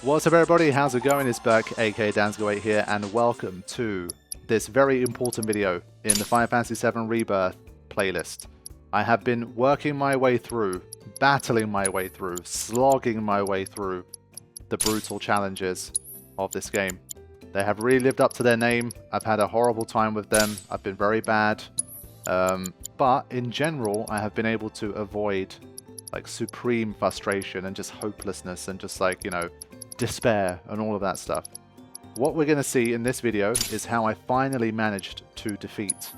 What's up everybody, how's it going? It's Burke, aka Dansgo8 here, and welcome to this very important video in the Final Fantasy VII Rebirth playlist. I have been working my way through, battling my way through, slogging my way through the brutal challenges of this game. They have really lived up to their name. I've had a horrible time with them. I've been very bad. But in general, I have been able to avoid like supreme frustration and just hopelessness and just like, you know, despair and all of that stuff. What we're going to see in this video is how I finally managed to defeat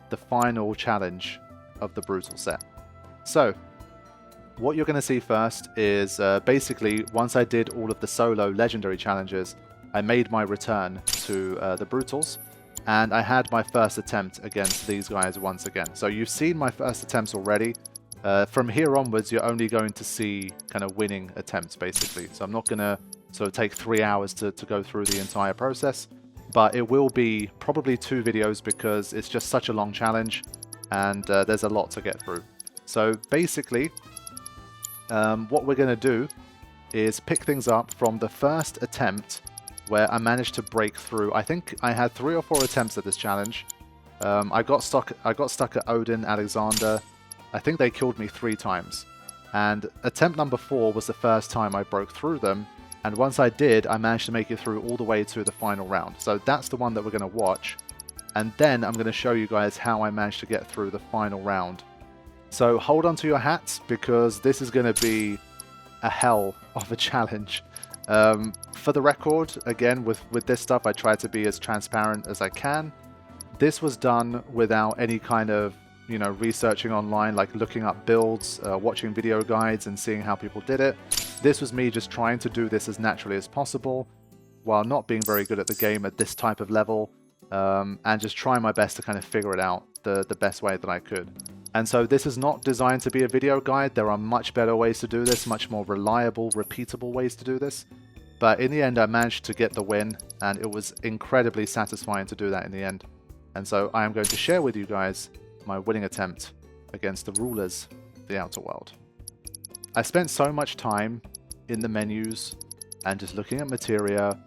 the final challenge of the brutal set. So what you're going to see first is basically once I did all of the solo legendary challenges, I made my return to the brutals and I had my first attempt against these guys once again. So you've seen my first attempts already. From here onwards you're only going to see kind of winning attempts basically. So I'm not going to sort of take 3 hours to go through the entire process, but it will be probably 2 videos because it's just such a long challenge and there's a lot to get through. So basically what we're going to do is pick things up from the first attempt where I managed to break through. I think I had 3 or 4 attempts at this challenge. I got stuck at Odin, Alexander. I think they killed me 3 times. And attempt number 4 was the first time I broke through them. And once I did, I managed to make it through all the way to the final round. So that's the one that we're going to watch. And then I'm going to show you guys how I managed to get through the final round. So hold on to your hats because this is going to be a hell of a challenge. For the record, again, with this stuff, I try to be as transparent as I can. This was done without any kind of, you know, researching online, like looking up builds, watching video guides and seeing how people did it. This was me just trying to do this as naturally as possible while not being very good at the game at this type of level, and just trying my best to kind of figure it out the best way that I could. And so this is not designed to be a video guide. There are much better ways to do this, much more reliable, repeatable ways to do this. But in the end, I managed to get the win, and it was incredibly satisfying to do that in the end. And so I am going to share with you guys my winning attempt against the rulers of the outer world. I spent so much time in the menus and just looking at materia,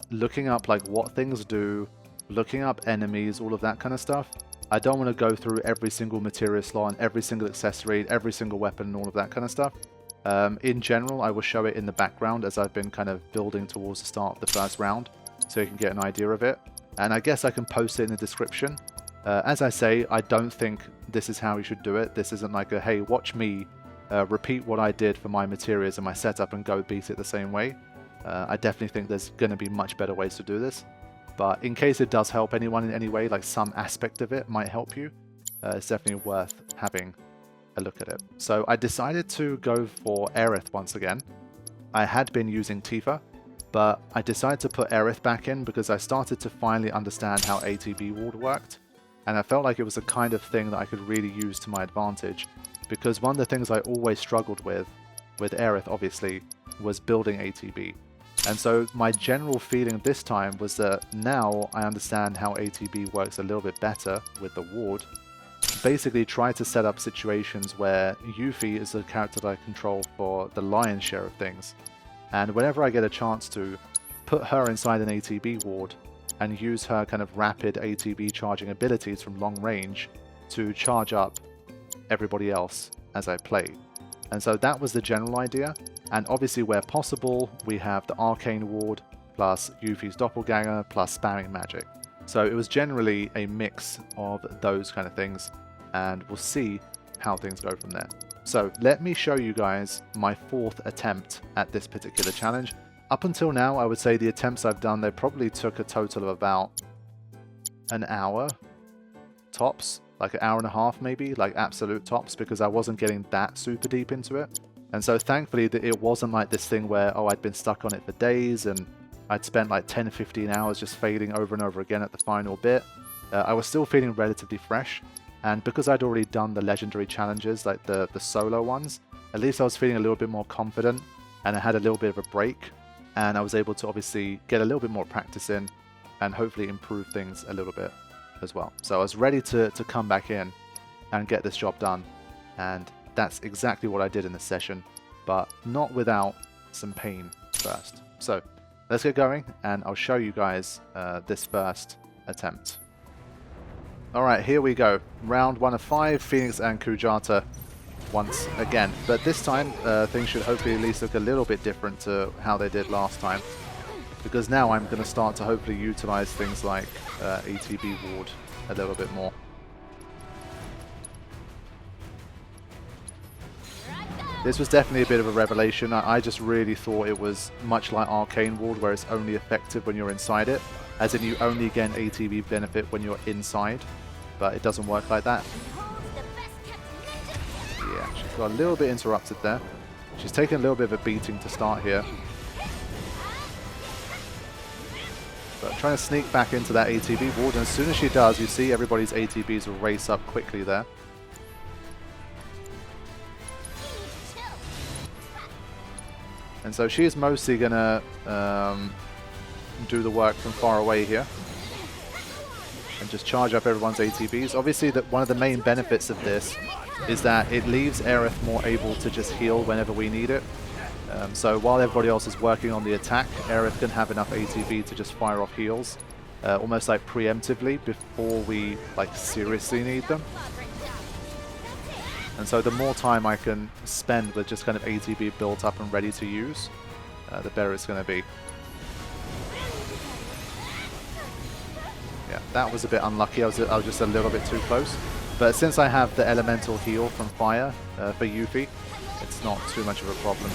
looking up like what things do, looking up enemies, all of that kind of stuff. I don't want to go through every single materia slot and every single accessory, every single weapon and all of that kind of stuff. In general, I will show it in the background as I've been kind of building towards the start of the first round so you can get an idea of it. And I guess I can post it in the description. As I say, I don't think this is how you should do it. This isn't like a, hey, watch me repeat what I did for my materials and my setup and go beat it the same way. I definitely think there's going to be much better ways to do this. But in case it does help anyone in any way, like some aspect of it might help you, it's definitely worth having a look at it. So I decided to go for Aerith once again. I had been using Tifa, but I decided to put Aerith back in because I started to finally understand how ATB ward worked. And I felt like it was a kind of thing that I could really use to my advantage. Because one of the things I always struggled with Aerith obviously, was building ATB. And so my general feeling this time was that now I understand how ATB works a little bit better with the ward. Basically try to set up situations where Yuffie is the character that I control for the lion's share of things. And whenever I get a chance to put her inside an ATB ward and use her kind of rapid ATB charging abilities from long range to charge up everybody else as I play. And so that was the general idea. And obviously where possible, we have the arcane ward plus Yuffie's doppelganger plus spamming magic. So it was generally a mix of those kind of things, and we'll see how things go from there. So let me show you guys my 4th attempt at this particular challenge. Up until now, I would say the attempts I've done, they probably took a total of about an hour tops, like an hour and a half maybe, like absolute tops, because I wasn't getting that super deep into it. And so thankfully it wasn't like this thing where, oh, I'd been stuck on it for days and I'd spent like 10 or 15 hours just failing over and over again at the final bit. I was still feeling relatively fresh, and because I'd already done the legendary challenges, like the solo ones, at least I was feeling a little bit more confident, and I had a little bit of a break, and I was able to obviously get a little bit more practice in and hopefully improve things a little bit as well. So I was ready to come back in and get this job done, and that's exactly what I did in this session, but not without some pain first. So let's get going, and I'll show you guys this first attempt. Alright, here we go. Round 1 of 5, Phoenix and Kujata once again. But this time, things should hopefully at least look a little bit different to how they did last time. Because now I'm going to start to hopefully utilize things like ATB Ward a little bit more. This was definitely a bit of a revelation. I just really thought it was much like Arcane Ward, where it's only effective when you're inside it. As in, you only gain ATB benefit when you're inside. But it doesn't work like that. Yeah, she's got a little bit interrupted there. She's taken a little bit of a beating to start here. But trying to sneak back into that ATB ward, and as soon as she does, you see everybody's ATBs will race up quickly there. And so she is mostly going to do the work from far away here. And just charge up everyone's ATBs. Obviously, one of the main benefits of this is that it leaves Aerith more able to just heal whenever we need it. So while everybody else is working on the attack, Aerith can have enough ATB to just fire off heals. Almost like preemptively before we seriously need them. And so the more time I can spend with just kind of ATB built up and ready to use, the better it's going to be. Yeah, that was a bit unlucky. I was just a little bit too close. But since I have the elemental heal from fire for Yuffie, it's not too much of a problem.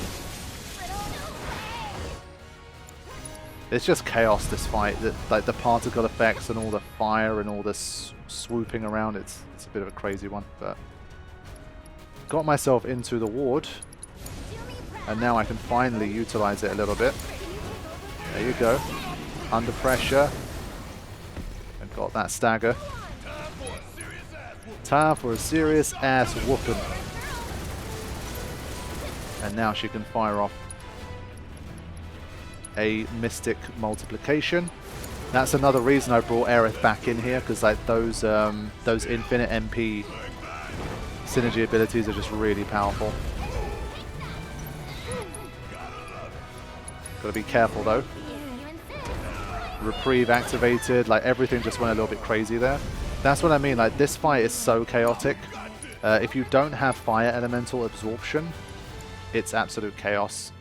It's just chaos, this fight. Like the particle effects and all the fire and all this swooping around. It's a bit of a crazy one, but got myself into the ward, and now I can finally utilize it a little bit. There you go. Under pressure. And got that stagger. Time for a serious ass whooping. And now she can fire off a Mystic Multiplication. That's another reason I brought Aerith back in here, because those infinite MP synergy abilities are just really powerful. Gotta be careful though. Reprieve activated, everything just went a little bit crazy there. That's what I mean, this fight is so chaotic. If you don't have fire elemental absorption, it's absolute chaos.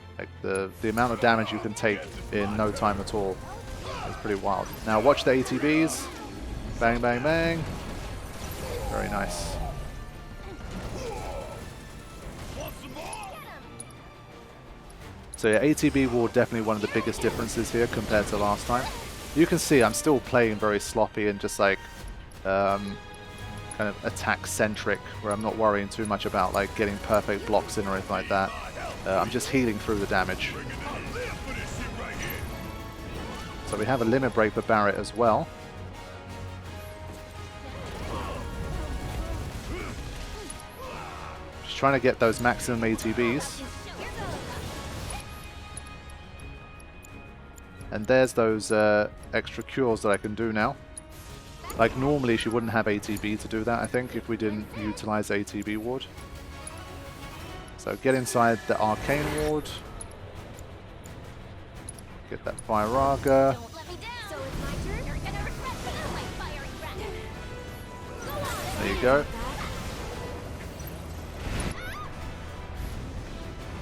The amount of damage you can take in no time at all is pretty wild. Now watch the ATBs. Bang, bang, bang. Very nice. So yeah, ATB ward definitely one of the biggest differences here compared to last time. You can see I'm still playing very sloppy and just kind of attack centric, where I'm not worrying too much about getting perfect blocks in or anything like that. I'm just healing through the damage. So we have a limit break for Barret as well. Just trying to get those maximum ATBs. And there's those extra cures that I can do now. Normally she wouldn't have ATB to do that, I think, if we didn't utilize ATB ward. So get inside the Arcane ward. Get that Fire Raga. There you go.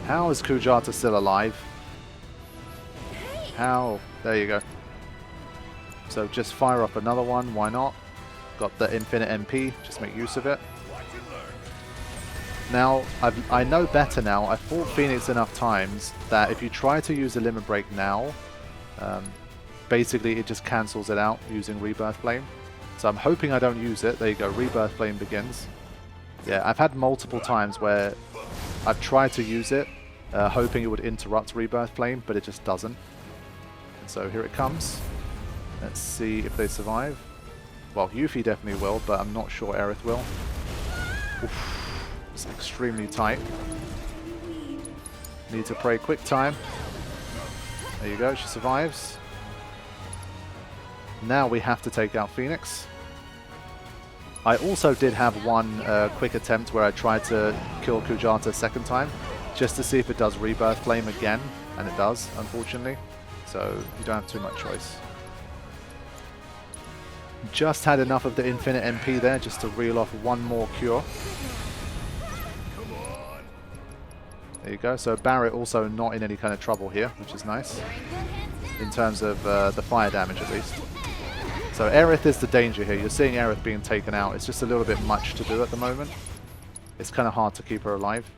How is Kujata still alive? How? There you go. So just fire up another one, why not? Got the infinite MP, just make use of it. Now, I know better now. I fought Phoenix enough times that if you try to use the limit break now, basically it just cancels it out using Rebirth Flame. So I'm hoping I don't use it. There you go, Rebirth Flame begins. Yeah, I've had multiple times where I've tried to use it, hoping it would interrupt Rebirth Flame, but it just doesn't. So here it comes. Let's see if they survive. Well, Yuffie definitely will, but I'm not sure Aerith will. Oof, it's extremely tight. Need to pray quick time. There you go, she survives. Now we have to take out Phoenix. I also did have one quick attempt where I tried to kill Kujata a second time, just to see if it does Rebirth Flame again, and it does, unfortunately. So you don't have too much choice. Just had enough of the infinite MP there just to reel off one more cure. There you go. So Barret also not in any kind of trouble here, which is nice. In terms of the fire damage at least. So Aerith is the danger here. You're seeing Aerith being taken out. It's just a little bit much to do at the moment. It's kind of hard to keep her alive.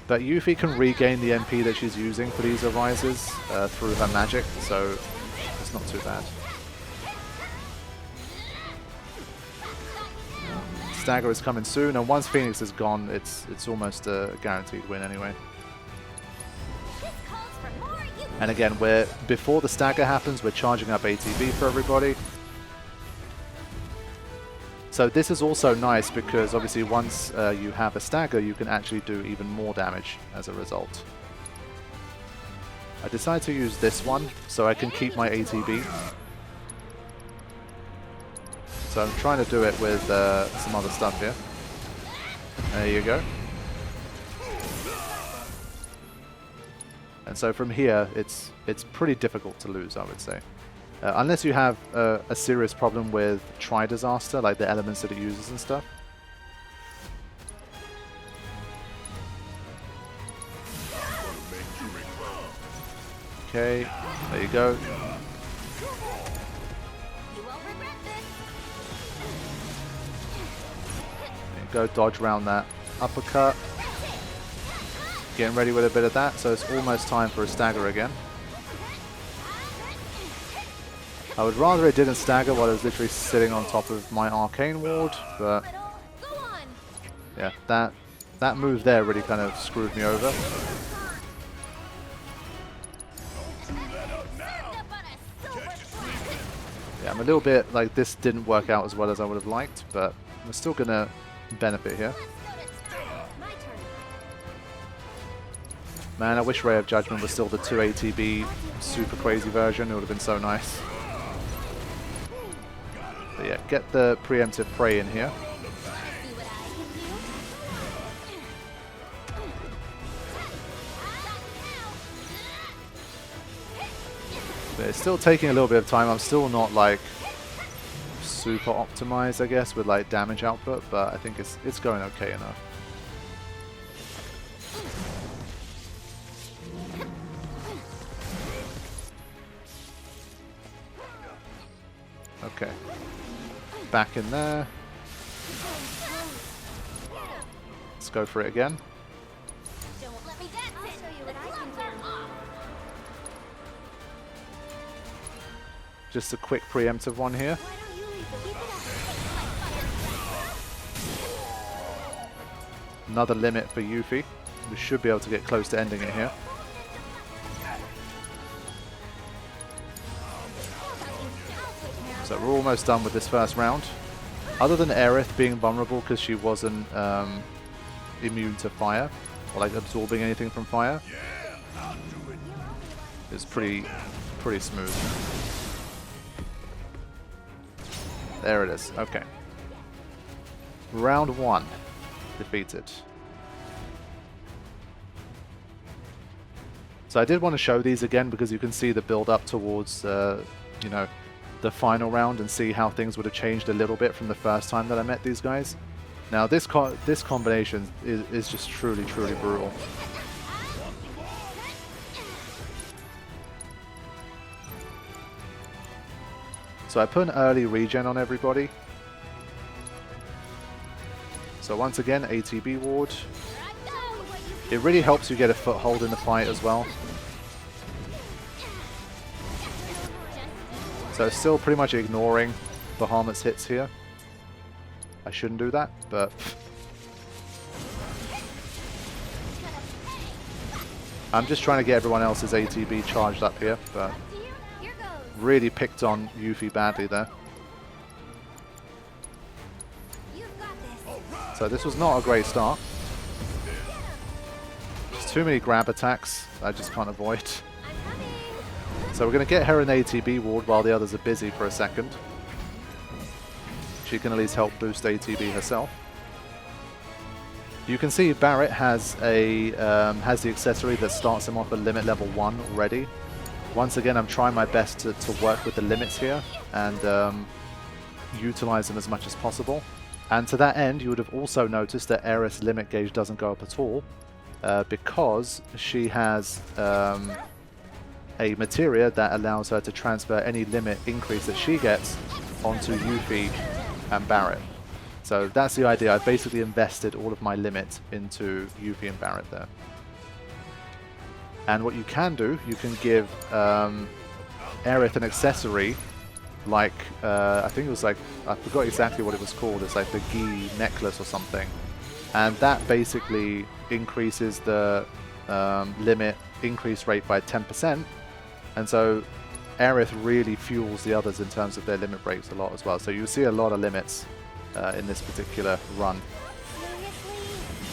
But Yuffie can regain the MP that she's using for these Arises through her magic, so it's not too bad. Stagger is coming soon, and once Phoenix is gone, it's almost a guaranteed win anyway. And again, before the stagger happens, we're charging up ATB for everybody. So this is also nice because obviously once you have a stagger, you can actually do even more damage as a result. I decided to use this one so I can keep my ATB. So I'm trying to do it with some other stuff here. There you go. And so from here, it's pretty difficult to lose, I would say. Unless you have a serious problem with Tri-Disaster, like the elements that it uses and stuff. Okay, there you go. Go dodge around that uppercut. Getting ready with a bit of that, so it's almost time for a stagger again. I would rather it didn't stagger while I was literally sitting on top of my arcane ward, but yeah, that move there really kind of screwed me over. Yeah, I'm a little bit like this didn't work out as well as I would have liked, but we're still gonna benefit here. Man, I wish Ray of Judgment was still the 2 ATB super crazy version. It would have been so nice. But yeah, get the preemptive prey in here. But it's still taking a little bit of time. I'm still not like super optimized, I guess, with like damage output, but I think it's going okay enough. Okay, back in there. Let's go for it again. Just a quick preemptive one here. Another limit for Yuffie. We should be able to get close to ending it here. So we're almost done with this first round. Other than Aerith being vulnerable because she wasn't immune to fire, or like absorbing anything from fire, it's pretty smooth. There it is. Okay. Round 1 defeated. So I did want to show these again because you can see the build up towards you know, the final round and see how things would have changed a little bit from the first time that I met these guys. Now this combination is just truly brutal. So I put an early regen on everybody. So once again, ATB ward. It really helps you get a foothold in the fight as well. So still pretty much ignoring Bahamut's hits here. I shouldn't do that, but I'm just trying to get everyone else's ATB charged up here, but really picked on Yuffie badly there. So this was not a great start. Just too many grab attacks I just can't avoid. So we're going to get her an ATB ward while the others are busy for a second. She can at least help boost ATB herself. You can see Barret has the accessory that starts him off at limit level 1 already. Once again, I'm trying my best to work with the limits here and utilize them as much as possible. And to that end, you would have also noticed that Aerith's limit gauge doesn't go up at all because she has a materia that allows her to transfer any limit increase that she gets onto Yuffie and Barret. So that's the idea. I've basically invested all of my limit into Yuffie and Barret there. And what you can do, you can give Aerith an accessory like, I think it was like, I forgot exactly what it was called. It's like the Gi necklace or something. And that basically increases the limit increase rate by 10%. And so Aerith really fuels the others in terms of their limit breaks a lot as well. So you'll see a lot of limits in this particular run.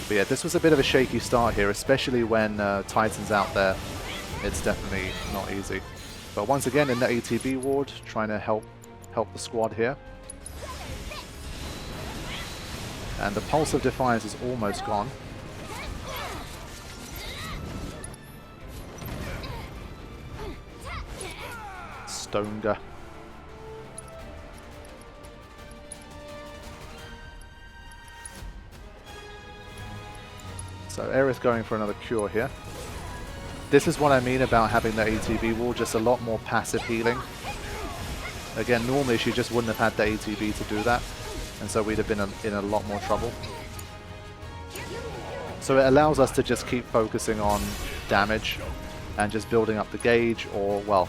But yeah, this was a bit of a shaky start here, especially when Titan's out there. It's definitely not easy. But once again, in the ATB ward, trying to help the squad here. And the Pulse of Defiance is almost gone. Stonga. So Aerith going for another cure here. This is what I mean about having the ATB wall, just a lot more passive healing. Again, normally she just wouldn't have had the ATB to do that, and so we'd have been in a lot more trouble. So it allows us to just keep focusing on damage and just building up the gauge, or, well,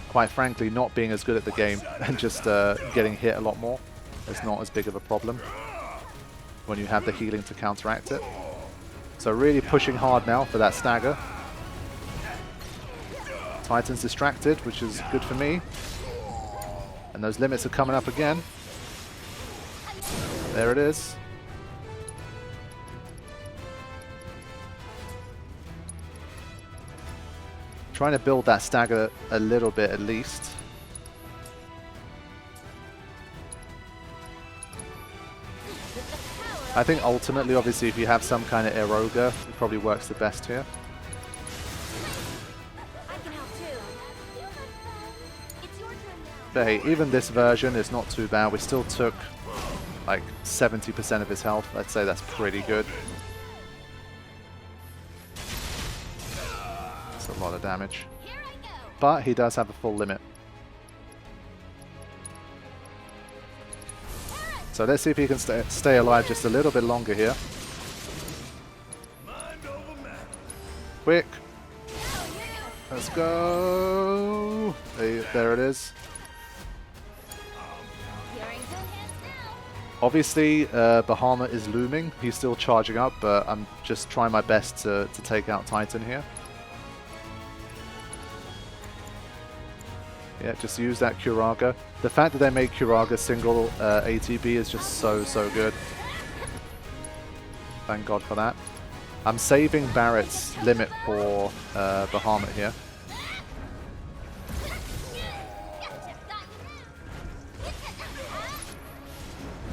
quite frankly, not being as good at the game and just getting hit a lot more. It's not as big of a problem when you have the healing to counteract it. So really pushing hard now for that stagger. Titan's distracted, which is good for me. And those limits are coming up again. There it is. Trying to build that stagger a little bit at least. I think ultimately, obviously, if you have some kind of Eroga, it probably works the best here. But hey, even this version is not too bad. We still took like 70% of his health. I'd say that's pretty good. That's a lot of damage. But he does have a full limit. So let's see if he can stay alive just a little bit longer here. Quick. Let's go. There it is. Obviously, Bahamut is looming. He's still charging up, but I'm just trying my best to take out Titan here. Yeah, just use that Curaga. The fact that they make Curaga single ATB is just so good. Thank God for that. I'm saving Barret's limit for Bahamut here.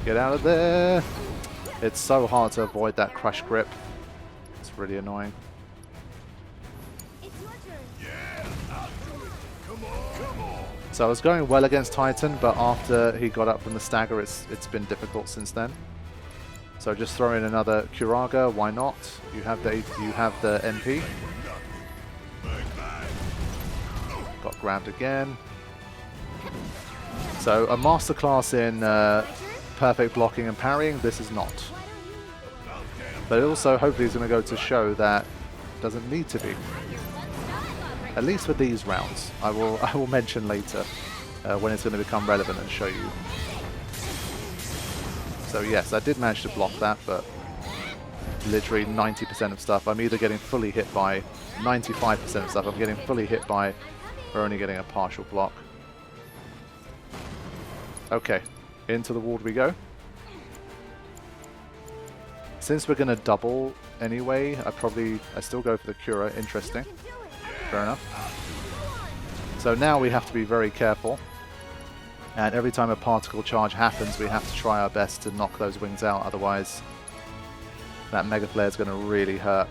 Get out of there! It's so hard to avoid that crush grip. It's really annoying. So I was going well against Titan, but after he got up from the stagger, it's been difficult since then. So just throw in another Curaga, why not? You have the NP. Got grabbed again. So a masterclass in perfect blocking and parrying, this is not. But it also hopefully is going to go to show that it doesn't need to be. At least for these rounds. I will mention later when it's going to become relevant and show you. So yes, I did manage to block that, but literally 90% of stuff I'm either getting fully hit by, 95% of stuff I'm getting fully hit by, or only getting a partial block. Okay, into the ward we go. Since we're going to double anyway, I still go for the Cura. Interesting. Fair enough. So now we have to be very careful. And every time a particle charge happens, we have to try our best to knock those wings out. Otherwise, That Mega Flare is going to really hurt.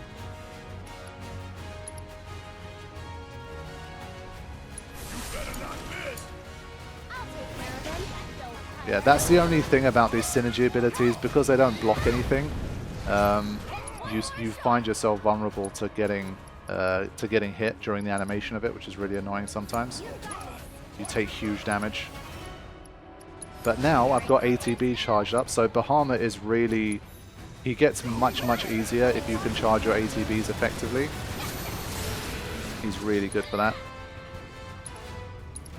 Yeah, that's the only thing about these synergy abilities, because they don't block anything. You find yourself vulnerable to getting hit during the animation of it, which is really annoying sometimes. You take huge damage. But now I've got ATB charged up, so Bahamut is really... He gets much easier if you can charge your ATBs effectively. He's really good for that.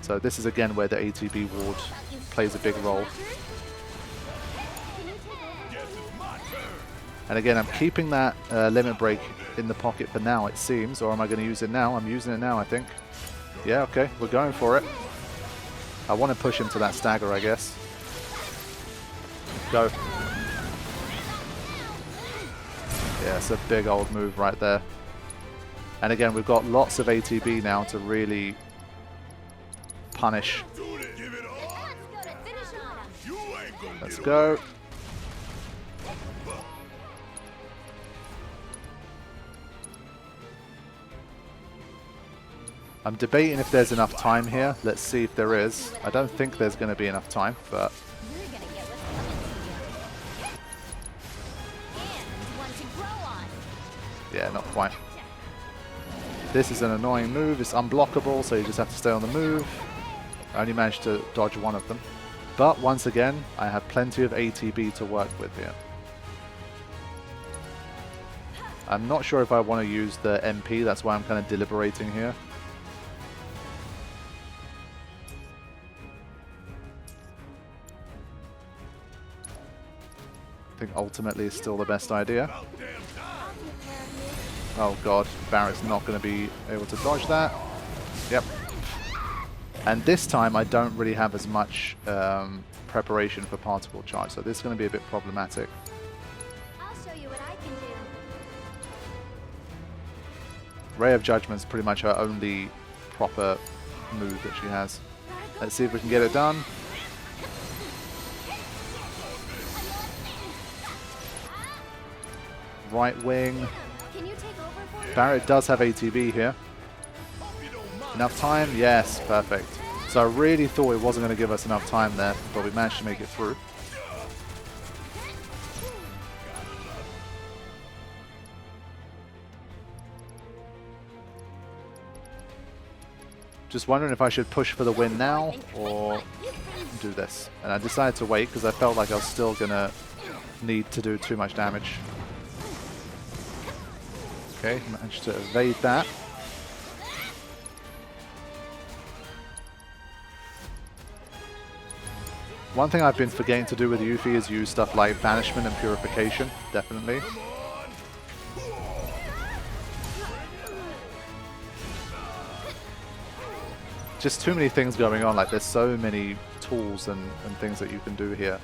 So this is again where the ATB ward plays a big role. And again, I'm keeping that limit break in the pocket for now, it seems. Or am I going to use it now? I'm using it now, I think. Yeah, okay, we're going for it. I want to push him to that stagger, I guess. Go. Yeah, it's a big old move right there. And again, we've got lots of ATB now to really punish. Let's go. I'm debating if there's enough time here. Let's see if there is. I don't think there's going to be enough time, but... Yeah, not quite. This is an annoying move. It's unblockable, so you just have to stay on the move. I only managed to dodge one of them. But once again, I have plenty of ATB to work with here. I'm not sure if I want to use the MP, that's why I'm kind of deliberating here. I think ultimately it's still the best idea. Oh god, Barret's not going to be able to dodge that. Yep. And this time I don't really have as much preparation for particle charge, so this is going to be a bit problematic. I'll show you what I can do. Ray of Judgment's pretty much her only proper move that she has. Let's see if we can get it done. Right wing. Barret does have ATB here. Enough time? Yes, perfect. So I really thought it wasn't going to give us enough time there, but we managed to make it through. Just wondering if I should push for the win now or do this. And I decided to wait because I felt like I was still going to need to do too much damage. Okay, managed to evade that. One thing I've been forgetting to do with Yuffie is use stuff like Banishment and Purification, definitely. Just too many things going on, like there's so many tools and things that you can do here.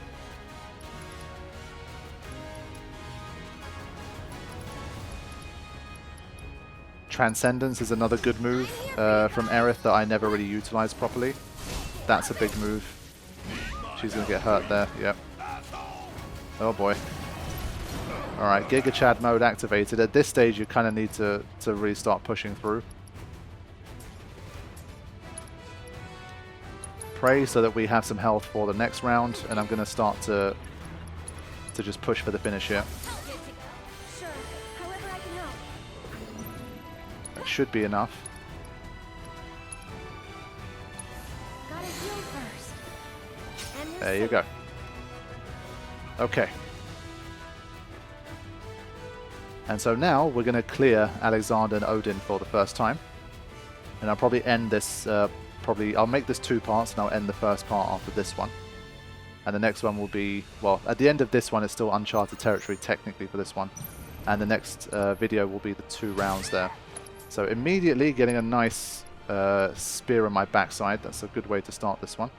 Transcendence is another good move from Aerith that I never really utilized properly. That's a big move. She's going to get hurt there, yep. Oh boy. Alright, Giga Chad mode activated. At this stage you kind of need to really start pushing through. Pray so that we have some health for the next round, and I'm going to start to just push for the finish here. That should be enough. There you go. Okay. And so now we're going to clear Alexander and Odin for the first time. And I'll probably end this, I'll make this 2 parts and I'll end the first part after this one. And the next one will be, well, at the end of this one it's still uncharted territory technically for this one. And the next video will be the 2 rounds there. So immediately getting a nice spear on my backside. That's a good way to start this one.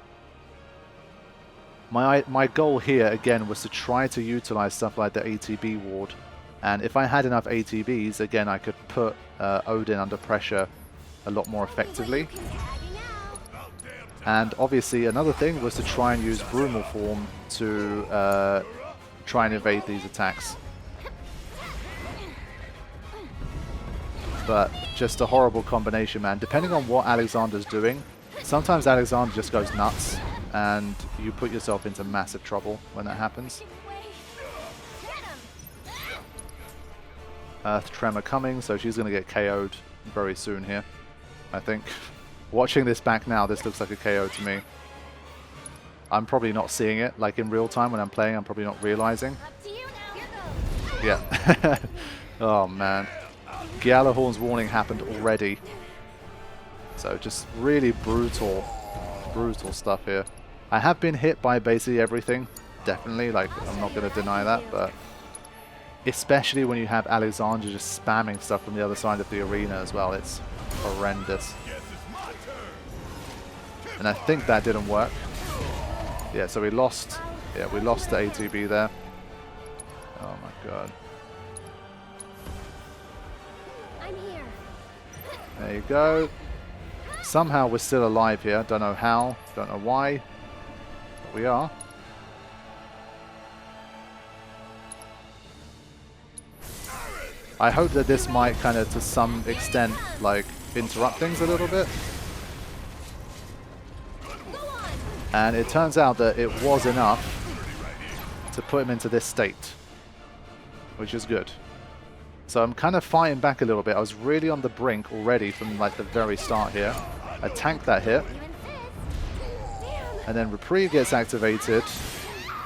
My goal here, again, was to try to utilize stuff like the ATB ward. And if I had enough ATBs, again, I could put Odin under pressure a lot more effectively. And obviously, another thing was to try and use Brumal Form to try and evade these attacks. But just a horrible combination, man. Depending on what Alexander's doing, sometimes Alexander just goes nuts, and you put yourself into massive trouble when that happens. Earth Tremor coming, so she's going to get KO'd very soon here, I think. Watching this back now, this looks like a KO to me. I'm probably not seeing it, like in real time when I'm playing, I'm probably not realizing. Yeah. Oh man. Gjallarhorn's warning happened already. So just really brutal stuff here. I have been hit by basically everything, definitely, like I'm not going to deny that, but especially when you have Alexander just spamming stuff from the other side of the arena as well, it's horrendous. And I think that didn't work. Yeah, so we lost the ATB there. Oh my god. I'm here. There you go. Somehow we're still alive here. Don't know how, don't know why, but we are. I hope that this might kind of, to some extent, like, interrupt things a little bit. And it turns out that it was enough to put him into this state, which is good. So I'm kind of fighting back a little bit. I was really on the brink already from like the very start here. I tanked that hit. And then Reprieve gets activated.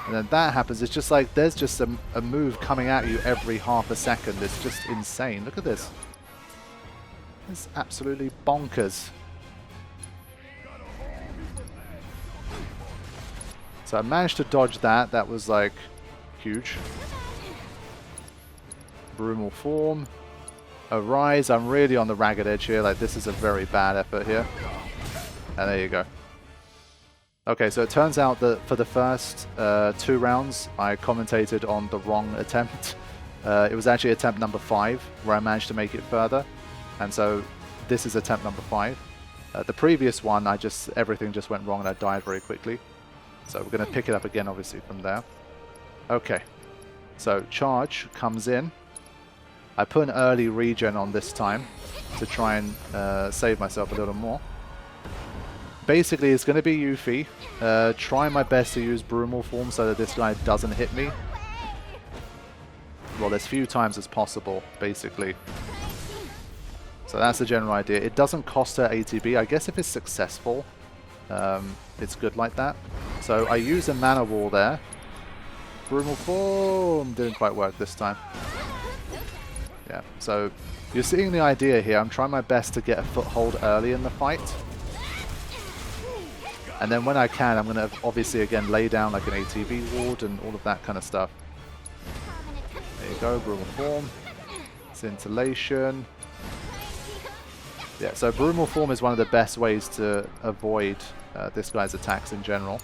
And then that happens. It's just like there's just a move coming at you every half a second. It's just insane. Look at this. It's absolutely bonkers. So I managed to dodge that. That was like huge. Brumal Form. Arise. I'm really on the ragged edge here. Like this is a very bad effort here. And there you go. Okay, so it turns out that for the first 2 rounds, I commentated on the wrong attempt. It was actually attempt number 5, where I managed to make it further. And so this is attempt number 5. The previous one, everything just went wrong and I died very quickly. So we're going to pick it up again, obviously, from there. Okay, so charge comes in. I put an early regen on this time to try and save myself a little more. Basically, it's going to be Yuffie. Try my best to use Brumal Form so that this guy doesn't hit me. Well, as few times as possible, basically. So that's the general idea. It doesn't cost her ATB. I guess if it's successful, it's good like that. So I use a mana wall there. Brumal Form didn't quite work this time. Yeah, so you're seeing the idea here. I'm trying my best to get a foothold early in the fight. And then when I can, I'm going to obviously again lay down like an ATB ward and all of that kind of stuff. There you go, Brumal Form. Scintillation. Yeah, so Brumal Form is one of the best ways to avoid this guy's attacks in general.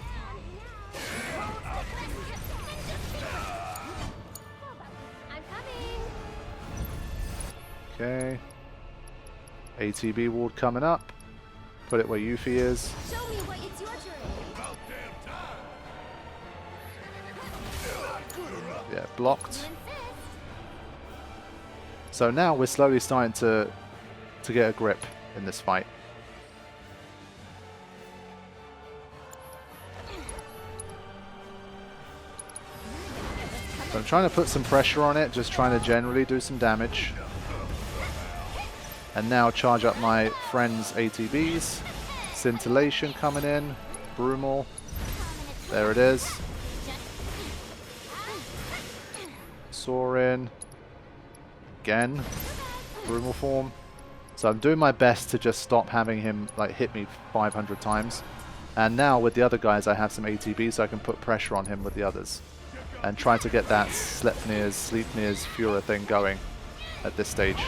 Okay. ATB ward coming up. Put it where Yuffie is. Show me what it's your turn. Yeah, blocked. So now we're slowly starting to get a grip in this fight. So I'm trying to put some pressure on it, just trying to generally do some damage. And now charge up my friend's ATBs. Scintillation coming in. Brumal. There it is. Soarin. Again. Brumal Form. So I'm doing my best to just stop having him like hit me 500 times. And now with the other guys I have some ATB so I can put pressure on him with the others. And try to get that Sleipnir's Fura thing going at this stage.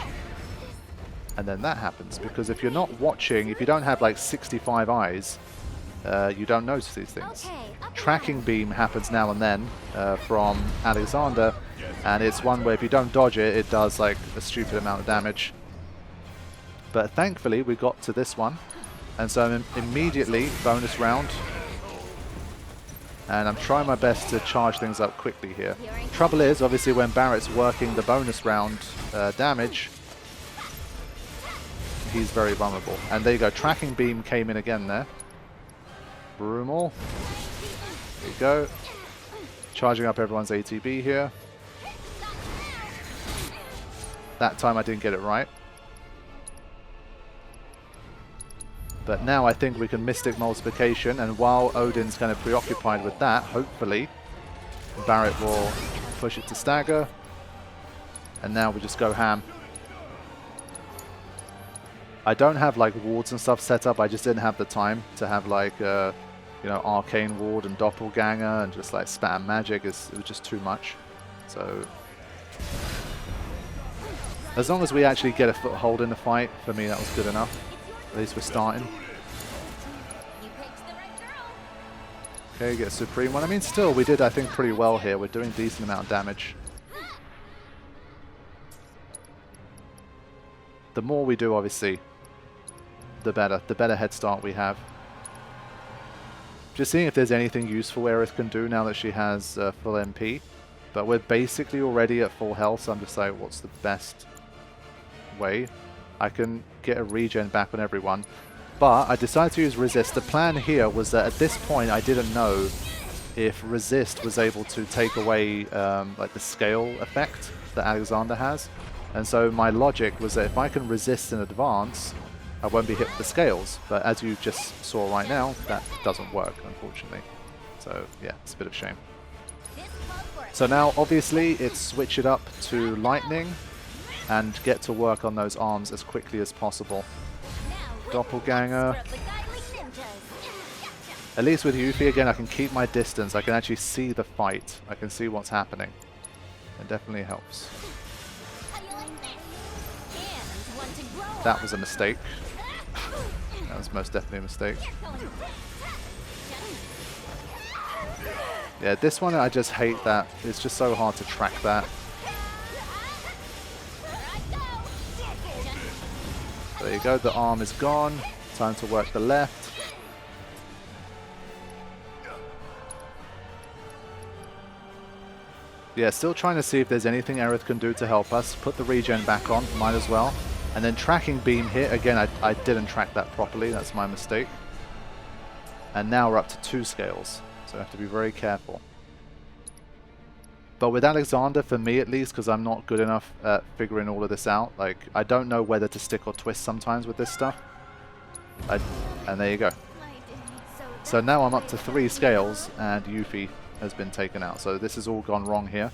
And then that happens, because if you're not watching, if you don't have like 65 eyes, you don't notice these things. Tracking beam happens now and then from Alexander, and it's one where if you don't dodge it, it does like a stupid amount of damage. But thankfully we got to this one, and so immediately bonus round, and I'm trying my best to charge things up quickly here. Trouble is, obviously when Barret's working the bonus round damage, he's very vulnerable. And there you go, Tracking Beam came in again there. Brumal. There you go. Charging up everyone's ATB here. That time I didn't get it right. But now I think we can Mystic Multiplication, and while Odin's kind of preoccupied with that, hopefully Barret will push it to Stagger. And now we just go ham. I don't have like wards and stuff set up. I just didn't have the time to have like you know, Arcane Ward and Doppelganger and just like spam magic. It was just too much. So as long as we actually get a foothold in the fight, for me that was good enough. At least we're starting. Okay, get a Supreme one. I mean, still, we did, I think, pretty well here. We're doing a decent amount of damage. The more we do, obviously, the better. The better head start we have. Just seeing if there's anything useful Aerith can do now that she has full MP. But we're basically already at full health, so I'm just like, what's the best way? I can get a regen back on everyone. But I decided to use Resist. The plan here was that at this point I didn't know if Resist was able to take away like the scale effect that Alexander has. And so my logic was that if I can resist in advance, I won't be hit with the scales. But as you just saw right now, that doesn't work, unfortunately. So yeah, it's a bit of a shame. So now obviously it's switch it up to lightning and get to work on those arms as quickly as possible. Doppelganger. At least with Yuffie again I can keep my distance. I can actually see the fight. I can see what's happening. It definitely helps. That was a mistake. That was most definitely a mistake. Yeah, this one I just hate that. It's just so hard to track that. There you go, the arm is gone. Time to work the left. Yeah, still trying to see if there's anything Aerith can do to help us. Put the regen back on, might as well. And then Tracking Beam hit. Again, I didn't track that properly, that's my mistake. And now we're up to 2 scales, so I have to be very careful. But with Alexander, for me at least, because I'm not good enough at figuring all of this out, like, I don't know whether to stick or twist sometimes with this stuff. And there you go. So now I'm up to 3 scales, and Yuffie has been taken out. So this has all gone wrong here.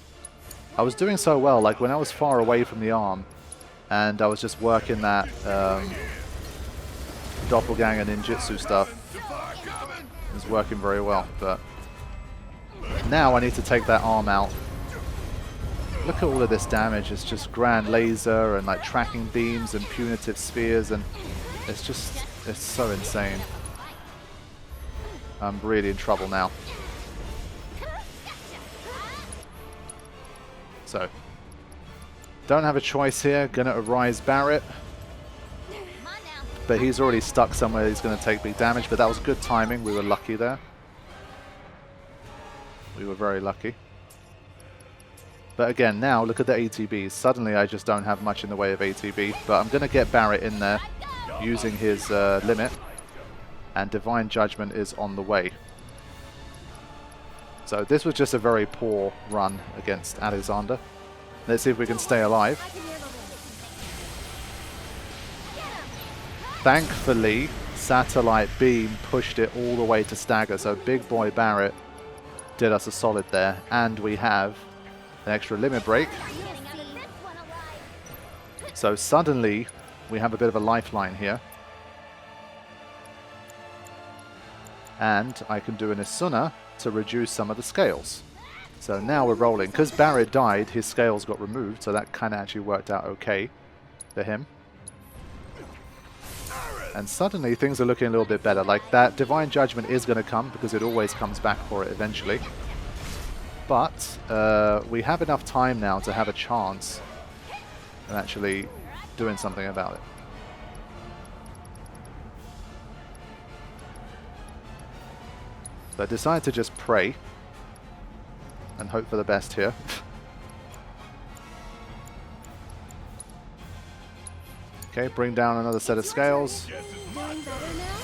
I was doing so well, like when I was far away from the arm, and I was just working that Doppelganger ninjutsu stuff. It was working very well, but now I need to take that arm out. Look at all of this damage. It's just Grand Laser and like Tracking Beams and Punitive Spheres, and it's just, it's so insane. I'm really in trouble now. So, don't have a choice here. Gonna Arise Barret. But he's already stuck somewhere. He's gonna take big damage, but that was good timing. We were lucky there. We were very lucky. But again, now look at the ATBs. Suddenly I just don't have much in the way of ATB. But I'm going to get Barret in there using his limit. And Divine Judgment is on the way. So this was just a very poor run against Alexander. Let's see if we can stay alive. Thankfully, Satellite Beam pushed it all the way to Stagger. So big boy Barret did us a solid there. And we have an extra limit break. So suddenly we have a bit of a lifeline here. And I can do an Isuna to reduce some of the scales. So now we're rolling. Because Barret died, his scales got removed, so that kind of actually worked out okay for him. And suddenly things are looking a little bit better. Like that Divine Judgment is going to come because it always comes back for it eventually. But we have enough time now to have a chance of actually doing something about it. So I decided to just pray and hope for the best here. Okay, bring down another set of scales. Doing better now?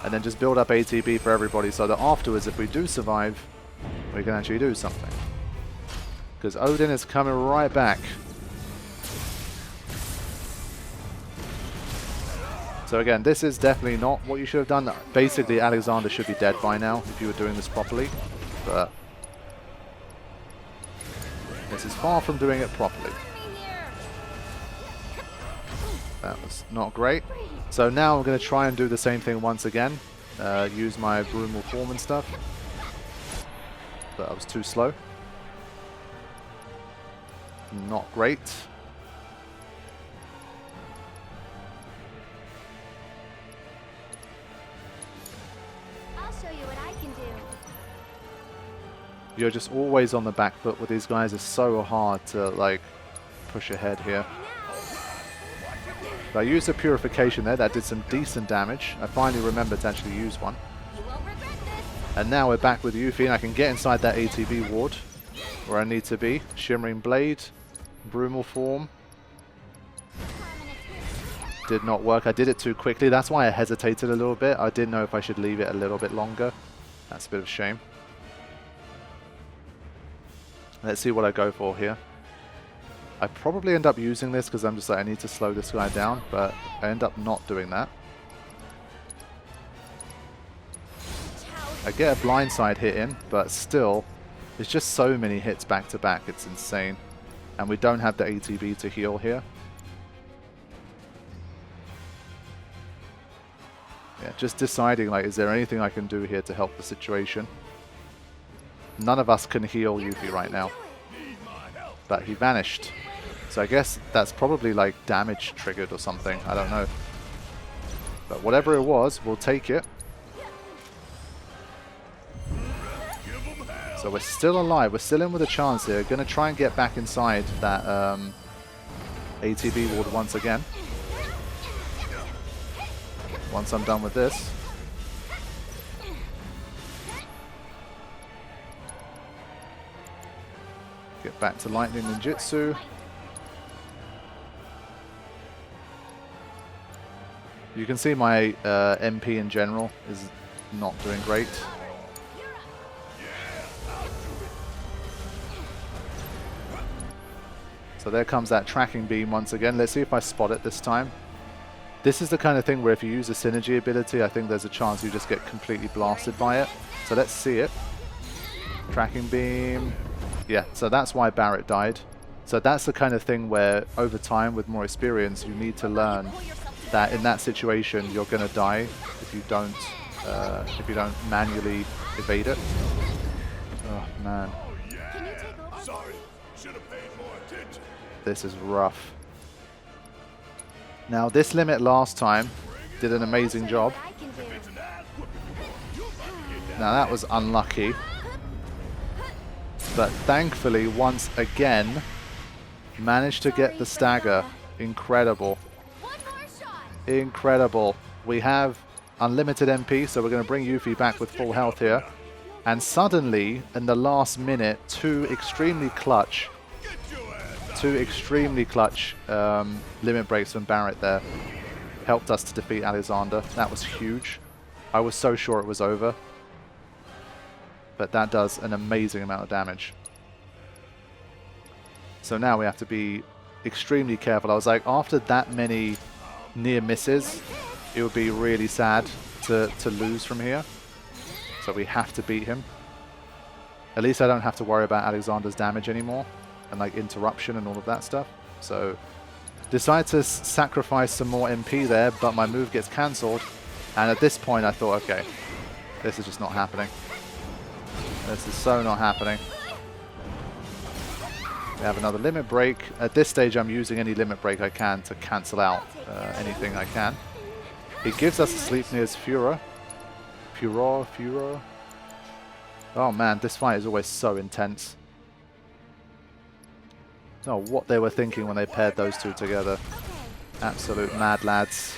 And then just build up ATB for everybody so that afterwards, if we do survive, we can actually do something. Because Odin is coming right back. So again, this is definitely not what you should have done. Basically, Alexander should be dead by now if you were doing this properly. But this is far from doing it properly. That was not great. So now I'm going to try and do the same thing once again. Use my Brumal Form and stuff. But I was too slow. Not great. I'll show you what I can do. You're just always on the back foot with these guys. It's so hard to like push ahead here. But I used a purification there. That did some decent damage. I finally remembered to actually use one. You won't regret this. And now we're back with Yuffie, and I can get inside that ATB ward where I need to be. Shimmering Blade, Brumal Form. Did not work. I did it too quickly. That's why I hesitated a little bit. I didn't know if I should leave it a little bit longer. That's a bit of a shame. Let's see what I go for here. I probably end up using this because I'm just like, I need to slow this guy down, but I end up not doing that. I get a blindside hit in, but still, it's just so many hits back to back. It's insane. And we don't have the ATB to heal here. Yeah, just deciding, like, is there anything I can do here to help the situation? None of us can heal Yuffie right now. But he vanished. So I guess that's probably like damage triggered or something. I don't know. But whatever it was, we'll take it. So we're still alive. We're still in with a chance here. Going to try and get back inside that ATB ward once again. Once I'm done with this. Get back to lightning ninjutsu. You can see my MP in general is not doing great. So there comes that tracking beam once again. Let's see if I spot it this time. This is the kind of thing where if you use a synergy ability, I think there's a chance you just get completely blasted by it. So let's see it. Tracking beam. Yeah, so that's why Barret died. So that's the kind of thing where over time with more experience you need to learn that in that situation you're going to die if you don't manually evade it. Oh man. Can you take over? Sorry, should have paid more attention. This is rough. Now this limit last time did an amazing job. What I can do. Now that was unlucky. But thankfully once again managed to get the stagger. Incredible. One more shot. Incredible. We have unlimited MP, so we're going to bring Yuffie back with full health here. And suddenly, in the last minute, two extremely clutch limit breaks from Barret there. Helped us to defeat Alexander. That was huge. I was so sure it was over. But that does an amazing amount of damage. So now we have to be extremely careful. I was like, after that many near misses, it would be really sad to lose from here. So we have to beat him. At least I don't have to worry about Alexander's damage anymore. And like interruption and all of that stuff. So decide to sacrifice some more MP there, but my move gets cancelled. And at this point I thought, okay, this is just not happening. This is so not happening. We have another limit break. At this stage I'm using any limit break I can to cancel out anything I can. It gives us a Sleipnir's Furor. Furor. Oh man, this fight is always so intense. I don't know what they were thinking when they paired those two together. Absolute mad lads.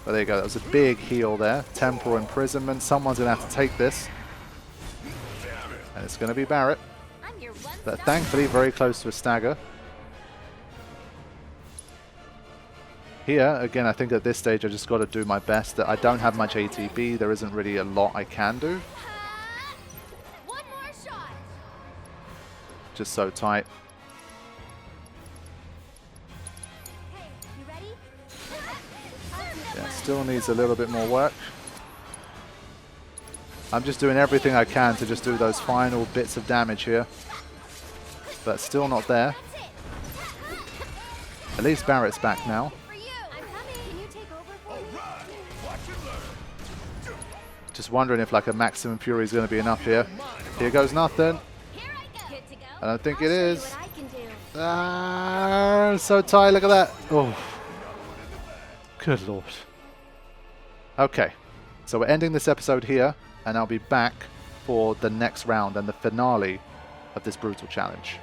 But there you go, that was a big heal there. Temporal imprisonment. Someone's going to have to take this. And it's going to be Barret. But thankfully very close to a stagger. Here, again, I think at this stage I just got to do my best. That I don't have much ATB. There isn't really a lot I can do. One more shot. Just so tight. Hey, you ready? Yeah, still needs a little bit more work. I'm just doing everything I can to just do those final bits of damage here. But still not there. At least Barret's back now. For you. I'm coming. Can you take over for me? Right. Watch and learn. Just wondering if like a maximum fury is going to be enough here. Here goes nothing. Here I go. Good to go. I don't think I'll it show you is. what I can do. Ah, so tight. Look at that. Oh, good lord. Okay, so we're ending this episode here, and I'll be back for the next round and the finale of this brutal challenge.